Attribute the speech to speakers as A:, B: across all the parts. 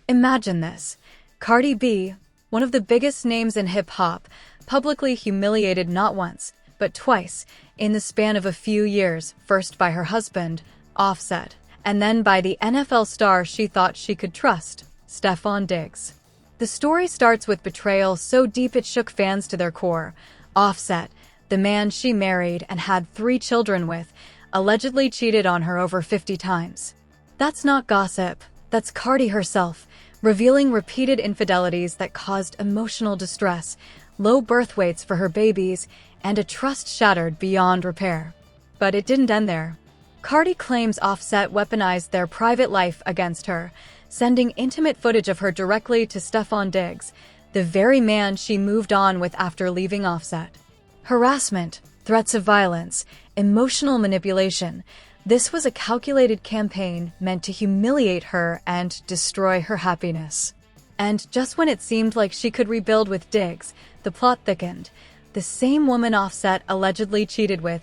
A: Imagine this. Cardi B, one of the biggest names in hip-hop, publicly humiliated not once, but twice, in the span of a few years, first by her husband, Offset, and then by the NFL star she thought she could trust, Stefon Diggs. The story starts with betrayal so deep it shook fans to their core. Offset, the man she married and had 3 children with, allegedly cheated on her over 50 times. That's not gossip, that's Cardi herself, revealing repeated infidelities that caused emotional distress, low birth weights for her babies, and a trust shattered beyond repair. But it didn't end there. Cardi claims Offset weaponized their private life against her, sending intimate footage of her directly to Stefon Diggs, the very man she moved on with after leaving Offset. Harassment, threats of violence, emotional manipulation. This was a calculated campaign meant to humiliate her and destroy her happiness. And just when it seemed like she could rebuild with Diggs, the plot thickened. The same woman Offset allegedly cheated with,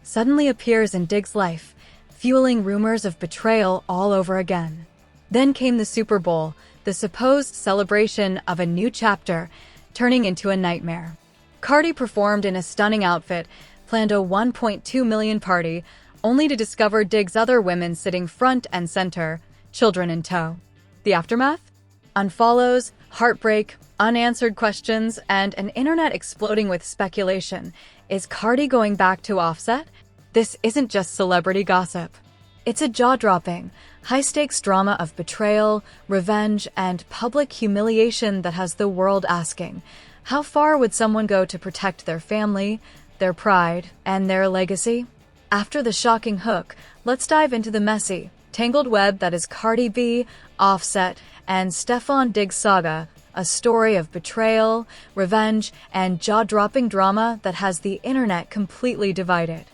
A: suddenly appears in Diggs' life, fueling rumors of betrayal all over again. Then came the Super Bowl, the supposed celebration of a new chapter, turning into a nightmare. Cardi performed in a stunning outfit, planned a $1.2 million party, only to discover Diggs' other women sitting front and center, children in tow. The aftermath? Unfollows, heartbreak, unanswered questions, and an internet exploding with speculation. Is Cardi going back to Offset? This isn't just celebrity gossip. It's a jaw-dropping, high-stakes drama of betrayal, revenge, and public humiliation that has the world asking, how far would someone go to protect their family, their pride, and their legacy? After the shocking hook, let's dive into the messy, tangled web that is Cardi B, Offset, and Stefon Diggs' saga, a story of betrayal, revenge, and jaw-dropping drama that has the internet completely divided.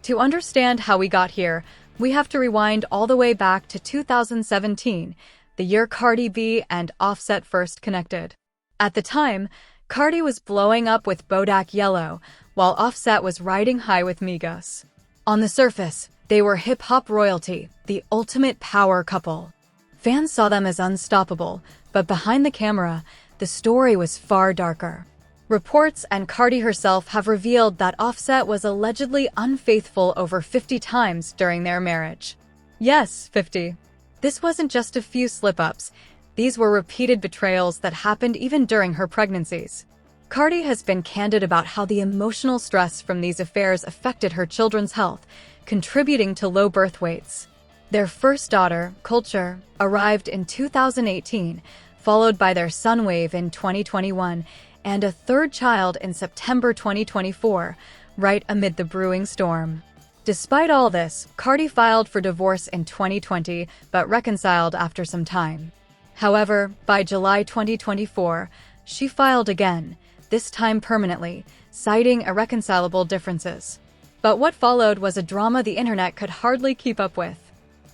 A: To understand how we got here, we have to rewind all the way back to 2017, the year Cardi B and Offset first connected. At the time, Cardi was blowing up with Bodak Yellow, while Offset was riding high with Migos. On the surface, they were hip-hop royalty, the ultimate power couple. Fans saw them as unstoppable, but behind the camera, the story was far darker. Reports and Cardi herself have revealed that Offset was allegedly unfaithful over 50 times during their marriage. Yes, 50. This wasn't just a few slip-ups. These were repeated betrayals that happened even during her pregnancies. Cardi has been candid about how the emotional stress from these affairs affected her children's health, contributing to low birth weights. Their first daughter, Culture, arrived in 2018, followed by their son Wave in 2021, and a third child in September 2024, right amid the brewing storm. Despite all this, Cardi filed for divorce in 2020, but reconciled after some time. However, by July 2024, she filed again, this time permanently, citing irreconcilable differences. But what followed was a drama the internet could hardly keep up with.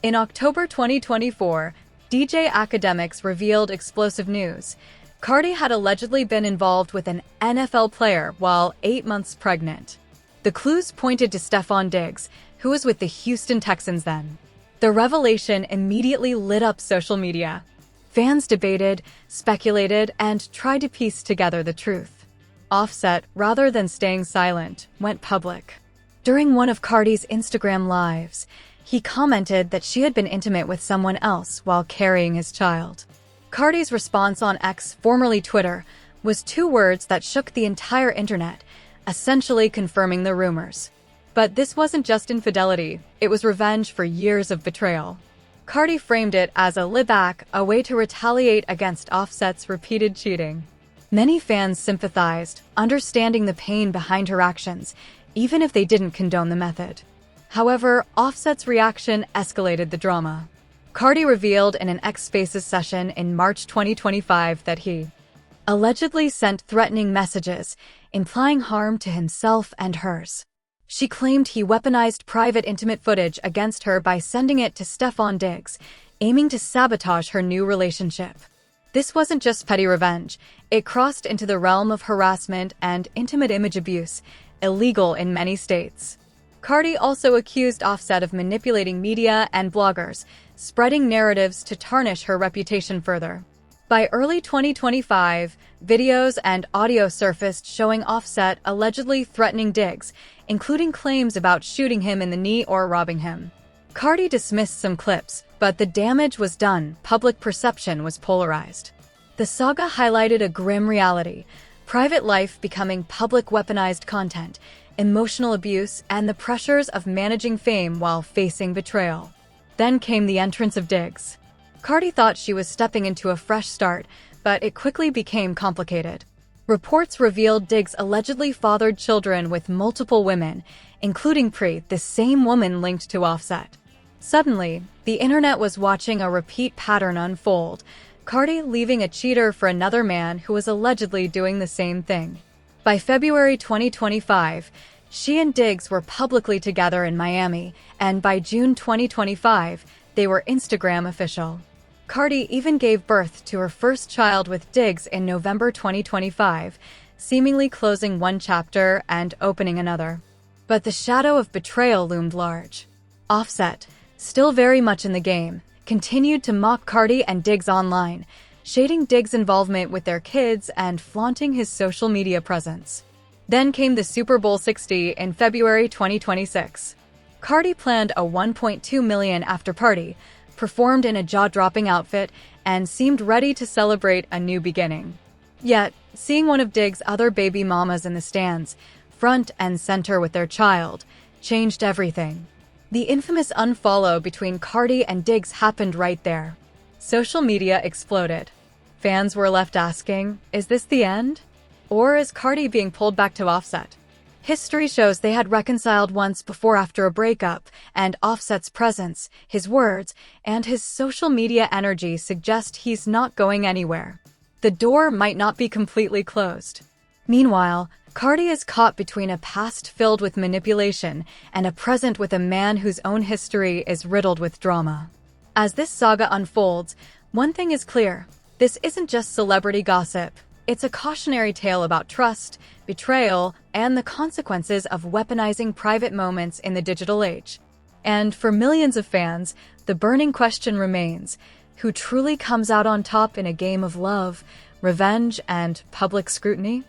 A: In October 2024, DJ Academics revealed explosive news. Cardi had allegedly been involved with an NFL player while 8 months pregnant. The clues pointed to Stefon Diggs, who was with the Houston Texans then. The revelation immediately lit up social media. Fans debated, speculated, and tried to piece together the truth. Offset, rather than staying silent, went public. During one of Cardi's Instagram lives, he commented that she had been intimate with someone else while carrying his child. Cardi's response on X, formerly Twitter, was 2 words that shook the entire internet, essentially confirming the rumors. But this wasn't just infidelity, it was revenge for years of betrayal. Cardi framed it as a liback, a way to retaliate against Offset's repeated cheating. Many fans sympathized, understanding the pain behind her actions, even if they didn't condone the method. However, Offset's reaction escalated the drama. Cardi revealed in an X Spaces session in March 2025 that he allegedly sent threatening messages, implying harm to himself and hers. She claimed he weaponized private intimate footage against her by sending it to Stefon Diggs, aiming to sabotage her new relationship. This wasn't just petty revenge, it crossed into the realm of harassment and intimate image abuse, illegal in many states. Cardi also accused Offset of manipulating media and bloggers, spreading narratives to tarnish her reputation further. By early 2025, videos and audio surfaced showing Offset allegedly threatening Diggs, including claims about shooting him in the knee or robbing him. Cardi dismissed some clips, but the damage was done. Public perception was polarized. The saga highlighted a grim reality: private life becoming public weaponized content, emotional abuse, and the pressures of managing fame while facing betrayal. Then came the entrance of Diggs. Cardi thought she was stepping into a fresh start, but it quickly became complicated. Reports revealed Diggs allegedly fathered children with multiple women, including Pre, the same woman linked to Offset. Suddenly, the internet was watching a repeat pattern unfold: Cardi leaving a cheater for another man who was allegedly doing the same thing. By February 2025, she and Diggs were publicly together in Miami, and by June 2025, they were Instagram official. Cardi even gave birth to her first child with Diggs in November 2025, seemingly closing one chapter and opening another. But the shadow of betrayal loomed large. Offset, still very much in the game, continued to mock Cardi and Diggs online, shading Diggs' involvement with their kids and flaunting his social media presence. Then came the Super Bowl 60 in February 2026. Cardi planned a $1.2 million after-party, performed in a jaw-dropping outfit, and seemed ready to celebrate a new beginning. Yet, seeing one of Diggs' other baby mamas in the stands, front and center with their child, changed everything. The infamous unfollow between Cardi and Diggs happened right there. Social media exploded. Fans were left asking, is this the end? Or is Cardi being pulled back to Offset? History shows they had reconciled once before after a breakup, and Offset's presence, his words, and his social media energy suggest he's not going anywhere. The door might not be completely closed. Meanwhile, Cardi is caught between a past filled with manipulation and a present with a man whose own history is riddled with drama. As this saga unfolds, one thing is clear: this isn't just celebrity gossip. It's a cautionary tale about trust, betrayal, and the consequences of weaponizing private moments in the digital age. And for millions of fans, the burning question remains: who truly comes out on top in a game of love, revenge, and public scrutiny?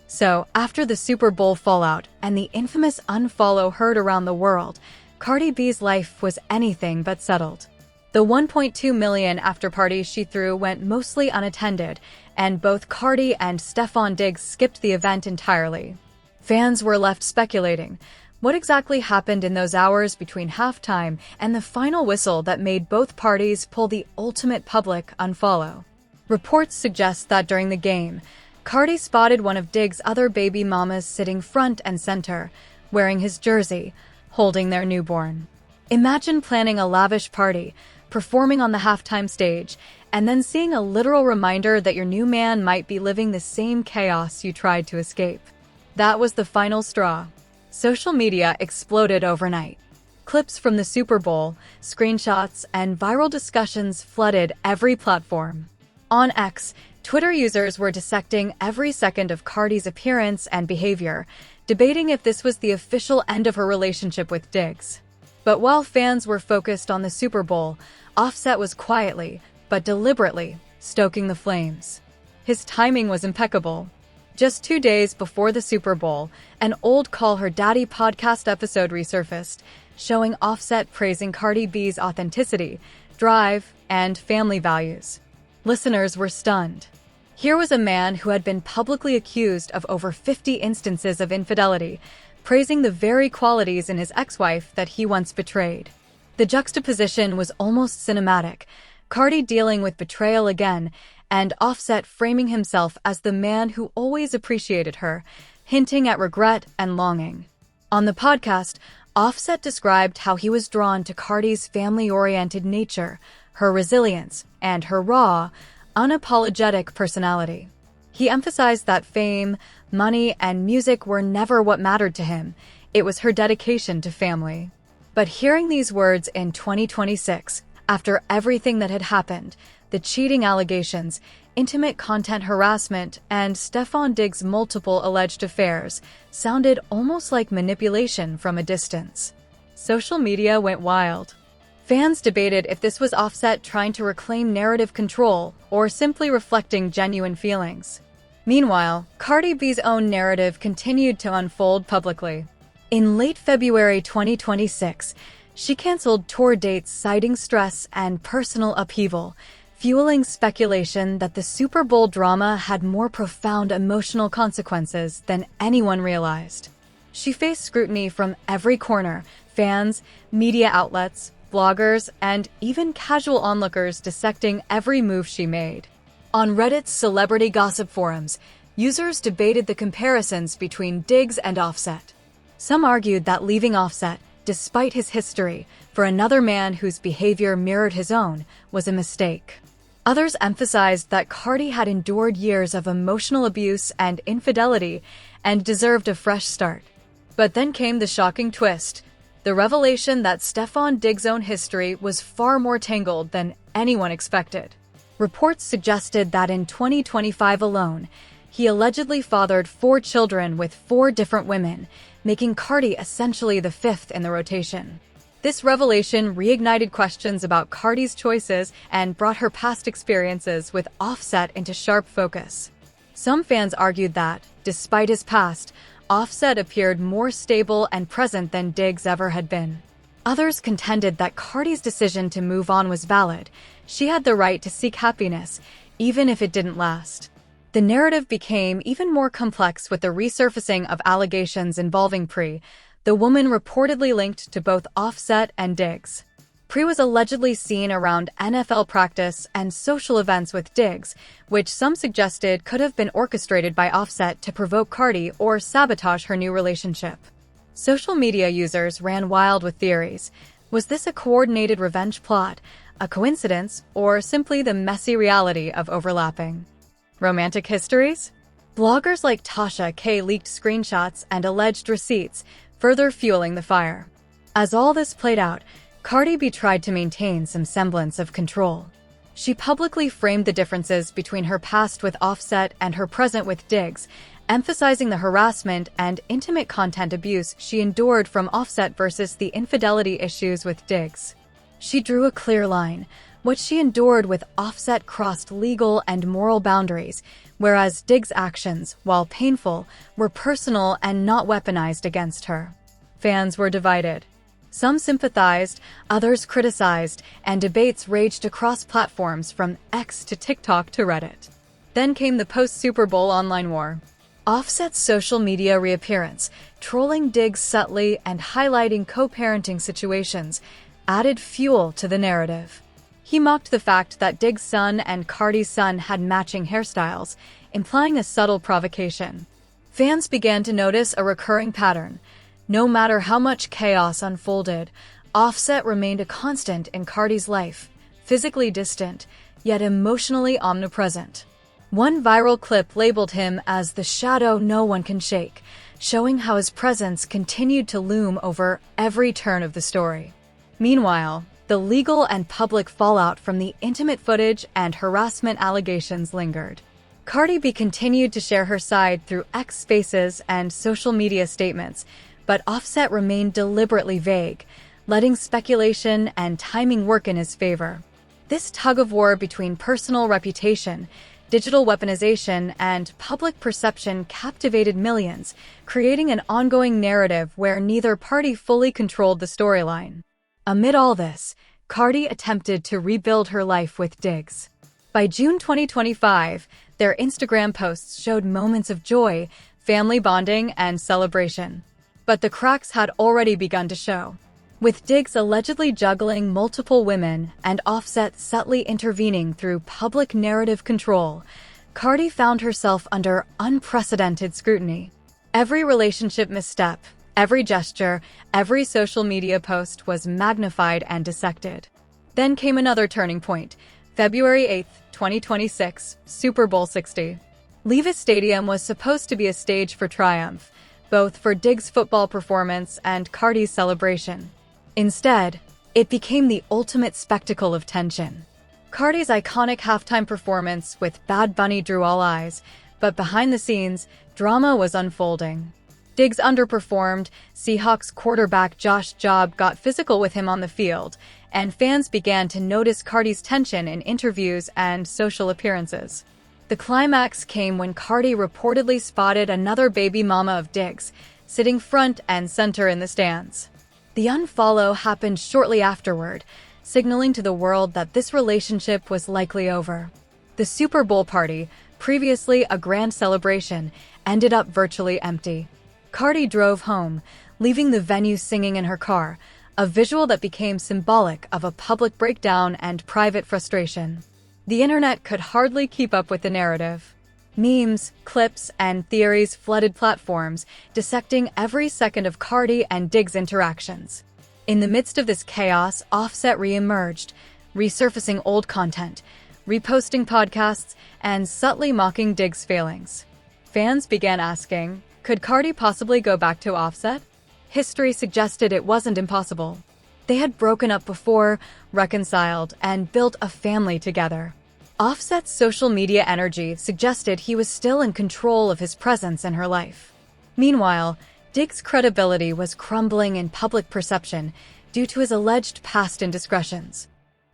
A: So, after the Super Bowl fallout and the infamous unfollow heard around the world, Cardi B's life was anything but settled. The $1.2 million after-party she threw went mostly unattended, and both Cardi and Stefon Diggs skipped the event entirely. Fans were left speculating what exactly happened in those hours between halftime and the final whistle that made both parties pull the ultimate public unfollow. Reports suggest that during the game, Cardi spotted one of Diggs' other baby mamas sitting front and center, wearing his jersey, holding their newborn. Imagine planning a lavish party, performing on the halftime stage, and then seeing a literal reminder that your new man might be living the same chaos you tried to escape. That was the final straw. Social media exploded overnight. Clips from the Super Bowl, screenshots, and viral discussions flooded every platform. On X, Twitter users were dissecting every second of Cardi's appearance and behavior, debating if this was the official end of her relationship with Diggs. But while fans were focused on the Super Bowl, Offset was quietly, but deliberately, stoking the flames. His timing was impeccable. Just 2 days before the Super Bowl, an old Call Her Daddy podcast episode resurfaced, showing Offset praising Cardi B's authenticity, drive, and family values. Listeners were stunned. Here was a man who had been publicly accused of over 50 instances of infidelity, praising the very qualities in his ex-wife that he once betrayed. The juxtaposition was almost cinematic: Cardi dealing with betrayal again, and Offset framing himself as the man who always appreciated her, hinting at regret and longing. On the podcast, Offset described how he was drawn to Cardi's family-oriented nature, her resilience, and her raw, unapologetic personality. He emphasized that fame, money, and music were never what mattered to him. It was her dedication to family. But hearing these words in 2026, after everything that had happened, the cheating allegations, intimate content harassment, and Stefon Diggs' multiple alleged affairs, sounded almost like manipulation from a distance. Social media went wild. Fans debated if this was Offset trying to reclaim narrative control or simply reflecting genuine feelings. Meanwhile, Cardi B's own narrative continued to unfold publicly. In late February 2026, she canceled tour dates citing stress and personal upheaval, fueling speculation that the Super Bowl drama had more profound emotional consequences than anyone realized. She faced scrutiny from every corner: fans, media outlets, bloggers, and even casual onlookers dissecting every move she made. On Reddit's celebrity gossip forums, users debated the comparisons between Diggs and Offset. Some argued that leaving Offset, despite his history, for another man whose behavior mirrored his own, was a mistake. Others emphasized that Cardi had endured years of emotional abuse and infidelity and deserved a fresh start. But then came the shocking twist: the revelation that Stefon Diggs' own history was far more tangled than anyone expected. Reports suggested that in 2025 alone, he allegedly fathered 4 children with 4 different women, making Cardi essentially the 5th in the rotation. This revelation reignited questions about Cardi's choices and brought her past experiences with Offset into sharp focus. Some fans argued that, despite his past, Offset appeared more stable and present than Diggs ever had been. Others contended that Cardi's decision to move on was valid. She had the right to seek happiness, even if it didn't last. The narrative became even more complex with the resurfacing of allegations involving Pri, the woman reportedly linked to both Offset and Diggs. Pri was allegedly seen around NFL practice and social events with Diggs, which some suggested could have been orchestrated by Offset to provoke Cardi or sabotage her new relationship. Social media users ran wild with theories. Was this a coordinated revenge plot, a coincidence, or simply the messy reality of overlapping romantic histories? Bloggers like Tasha K leaked screenshots and alleged receipts, further fueling the fire. As all this played out, Cardi B tried to maintain some semblance of control. She publicly framed the differences between her past with Offset and her present with Diggs, emphasizing the harassment and intimate content abuse she endured from Offset versus the infidelity issues with Diggs. She drew a clear line. What she endured with Offset crossed legal and moral boundaries, whereas Diggs' actions, while painful, were personal and not weaponized against her. Fans were divided. Some sympathized, others criticized, and debates raged across platforms from X to TikTok to Reddit. Then came the post-Super Bowl online war. Offset's social media reappearance, trolling Diggs subtly and highlighting co-parenting situations, added fuel to the narrative. He mocked the fact that Diggs' son and Cardi's son had matching hairstyles, implying a subtle provocation. Fans began to notice a recurring pattern. No matter how much chaos unfolded, Offset remained a constant in Cardi's life, physically distant, yet emotionally omnipresent. One viral clip labeled him as the shadow no one can shake, showing how his presence continued to loom over every turn of the story. Meanwhile, the legal and public fallout from the intimate footage and harassment allegations lingered. Cardi B continued to share her side through X Spaces and social media statements, but Offset remained deliberately vague, letting speculation and timing work in his favor. This tug-of-war between personal reputation, digital weaponization, and public perception captivated millions, creating an ongoing narrative where neither party fully controlled the storyline. Amid all this, Cardi attempted to rebuild her life with Diggs. By June 2025, their Instagram posts showed moments of joy, family bonding, and celebration. But the cracks had already begun to show. With Diggs allegedly juggling multiple women and Offset subtly intervening through public narrative control, Cardi found herself under unprecedented scrutiny. Every relationship misstep, every gesture, every social media post was magnified and dissected. Then came another turning point. February 8, 2026, Super Bowl 60. Levi's Stadium was supposed to be a stage for triumph, both for Diggs' football performance and Cardi's celebration. Instead, it became the ultimate spectacle of tension. Cardi's iconic halftime performance with Bad Bunny drew all eyes, but behind the scenes, drama was unfolding. Diggs underperformed, Seahawks quarterback Josh Job got physical with him on the field, and fans began to notice Cardi's tension in interviews and social appearances. The climax came when Cardi reportedly spotted another baby mama of Diggs, sitting front and center in the stands. The unfollow happened shortly afterward, signaling to the world that this relationship was likely over. The Super Bowl party, previously a grand celebration, ended up virtually empty. Cardi drove home, leaving the venue singing in her car, a visual that became symbolic of a public breakdown and private frustration. The internet could hardly keep up with the narrative. Memes, clips, and theories flooded platforms, dissecting every second of Cardi and Diggs' interactions. In the midst of this chaos, Offset re-emerged, resurfacing old content, reposting podcasts, and subtly mocking Diggs' failings. Fans began asking, could Cardi possibly go back to Offset? History suggested it wasn't impossible. They had broken up before, reconciled, and built a family together. Offset's social media energy suggested he was still in control of his presence in her life. Meanwhile, Diggs' credibility was crumbling in public perception due to his alleged past indiscretions.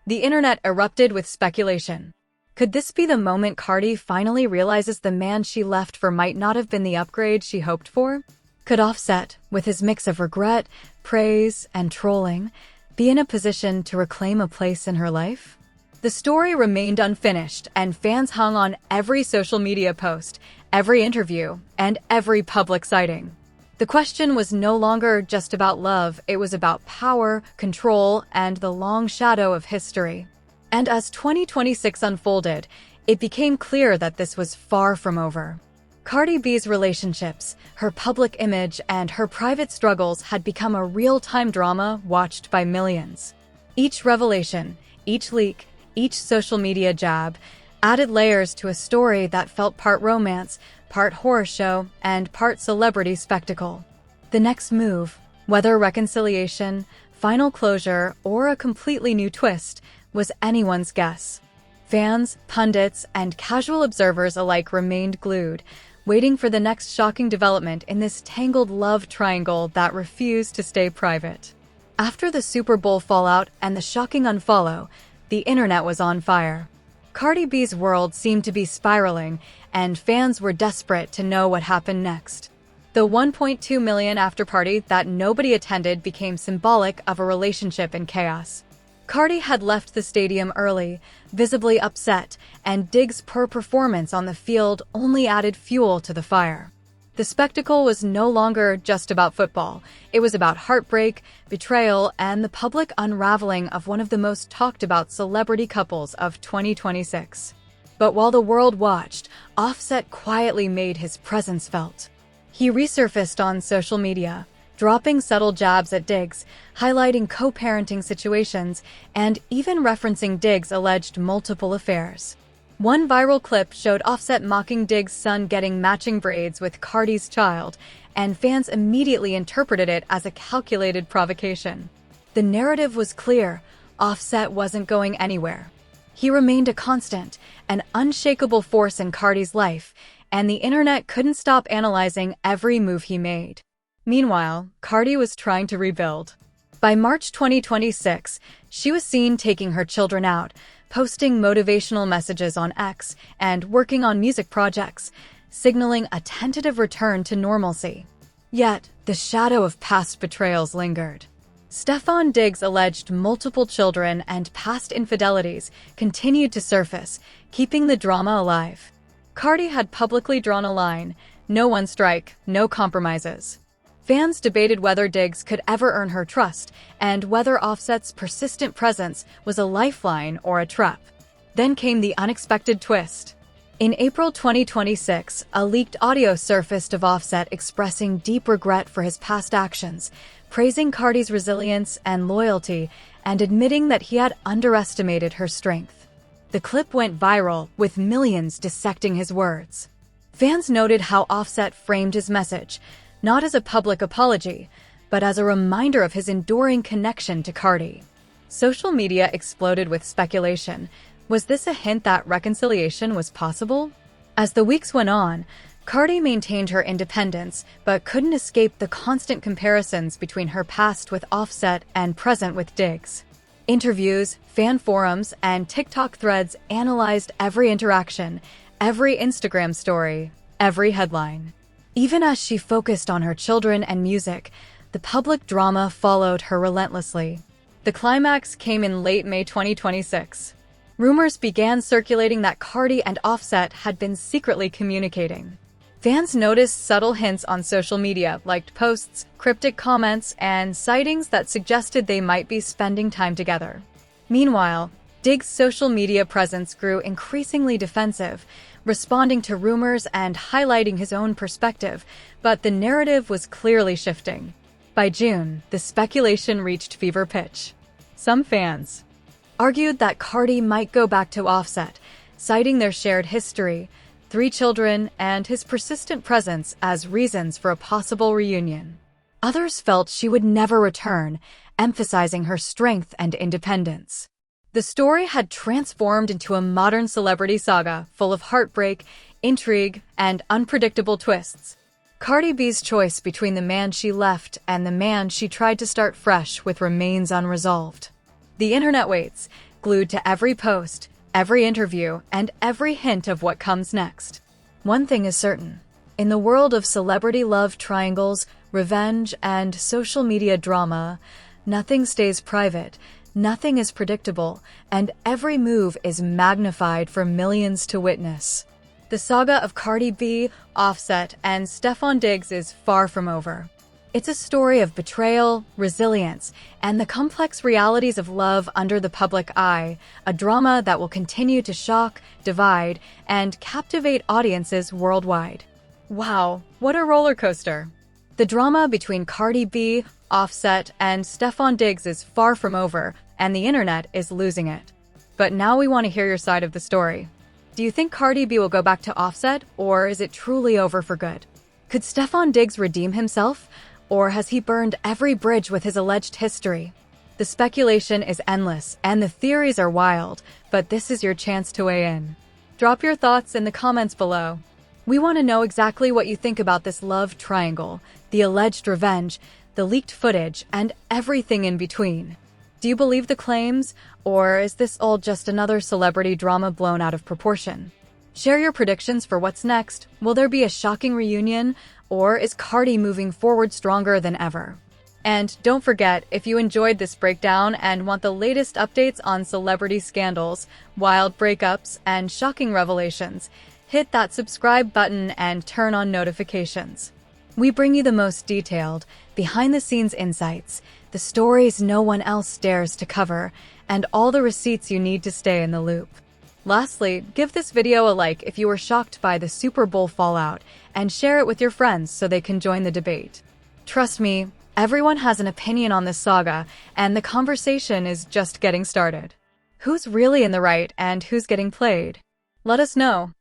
A: The internet erupted with speculation. Could this be the moment Cardi finally realizes the man she left for might not have been the upgrade she hoped for? Could Offset, with his mix of regret, praise, and trolling, be in a position to reclaim a place in her life? The story remained unfinished, and fans hung on every social media post, every interview, and every public sighting. The question was no longer just about love, it was about power, control, and the long shadow of history. And as 2026 unfolded, it became clear that this was far from over. Cardi B's relationships, her public image, and her private struggles had become a real-time drama watched by millions. Each revelation, each leak, each social media jab added layers to a story that felt part romance, part horror show, and part celebrity spectacle. The next move, whether reconciliation, final closure, or a completely new twist, was anyone's guess. Fans, pundits, and casual observers alike remained glued, waiting for the next shocking development in this tangled love triangle that refused to stay private. After the Super Bowl fallout and the shocking unfollow, the internet was on fire. Cardi B's world seemed to be spiraling, and fans were desperate to know what happened next. The 1.2 million after-party that nobody attended became symbolic of a relationship in chaos. Cardi had left the stadium early, visibly upset, and Diggs' poor performance on the field only added fuel to the fire. The spectacle was no longer just about football. It was about heartbreak, betrayal, and the public unraveling of one of the most talked-about celebrity couples of 2026. But while the world watched, Offset quietly made his presence felt. He resurfaced on social media, dropping subtle jabs at Diggs, highlighting co-parenting situations, and even referencing Diggs' alleged multiple affairs. One viral clip showed Offset mocking Diggs' son getting matching braids with Cardi's child, and fans immediately interpreted it as a calculated provocation. The narrative was clear: Offset wasn't going anywhere. He remained a constant, an unshakable force in Cardi's life, and the internet couldn't stop analyzing every move he made. Meanwhile, Cardi was trying to rebuild. By March 2026, she was seen taking her children out, posting motivational messages on X, and working on music projects, signaling a tentative return to normalcy. Yet, the shadow of past betrayals lingered. Stefon Diggs' alleged multiple children and past infidelities continued to surface, keeping the drama alive. Cardi had publicly drawn a line: no one strike, no compromises. Fans debated whether Diggs could ever earn her trust, and whether Offset's persistent presence was a lifeline or a trap. Then came the unexpected twist. In April 2026, a leaked audio surfaced of Offset expressing deep regret for his past actions, praising Cardi's resilience and loyalty, and admitting that he had underestimated her strength. The clip went viral, with millions dissecting his words. Fans noted how Offset framed his message, not as a public apology, but as a reminder of his enduring connection to Cardi. Social media exploded with speculation. Was this a hint that reconciliation was possible? As the weeks went on, Cardi maintained her independence, but couldn't escape the constant comparisons between her past with Offset and present with Diggs. Interviews, fan forums, and TikTok threads analyzed every interaction, every Instagram story, every headline. Even as she focused on her children and music, the public drama followed her relentlessly. The climax came in late May 2026. Rumors began circulating that Cardi and Offset had been secretly communicating. Fans noticed subtle hints on social media, liked posts, cryptic comments, and sightings that suggested they might be spending time together. Meanwhile, Diggs' social media presence grew increasingly defensive, responding to rumors and highlighting his own perspective, but the narrative was clearly shifting. By June, the speculation reached fever pitch. Some fans argued that Cardi might go back to Offset, citing their shared history, 3 children, and his persistent presence as reasons for a possible reunion. Others felt she would never return, emphasizing her strength and independence. The story had transformed into a modern celebrity saga full of heartbreak, intrigue, and unpredictable twists. Cardi B's choice between the man she left and the man she tried to start fresh with remains unresolved. The internet waits, glued to every post, every interview, and every hint of what comes next. One thing is certain. In the world of celebrity love triangles, revenge, and social media drama, nothing stays private, nothing is predictable, and every move is magnified for millions to witness. The saga of Cardi B, Offset, and Stefon Diggs is far from over. It's a story of betrayal, resilience, and the complex realities of love under the public eye, a drama that will continue to shock, divide, and captivate audiences worldwide. Wow, what a roller coaster! The drama between Cardi B, Offset, and Stefon Diggs is far from over, and the internet is losing it. But now we want to hear your side of the story. Do you think Cardi B will go back to Offset, or is it truly over for good? Could Stefon Diggs redeem himself? Or has he burned every bridge with his alleged history? The speculation is endless, and the theories are wild, but this is your chance to weigh in. Drop your thoughts in the comments below. We want to know exactly what you think about this love triangle, the alleged revenge, the leaked footage, and everything in between. Do you believe the claims, or is this all just another celebrity drama blown out of proportion? Share your predictions for what's next. Will there be a shocking reunion, or is Cardi moving forward stronger than ever? And don't forget, if you enjoyed this breakdown and want the latest updates on celebrity scandals, wild breakups, and shocking revelations, hit that subscribe button and turn on notifications. We bring you the most detailed, behind-the-scenes insights, the stories no one else dares to cover, and all the receipts you need to stay in the loop. Lastly, give this video a like if you were shocked by the Super Bowl fallout, and share it with your friends so they can join the debate. Trust me, everyone has an opinion on this saga, and the conversation is just getting started. Who's really in the right and who's getting played? Let us know.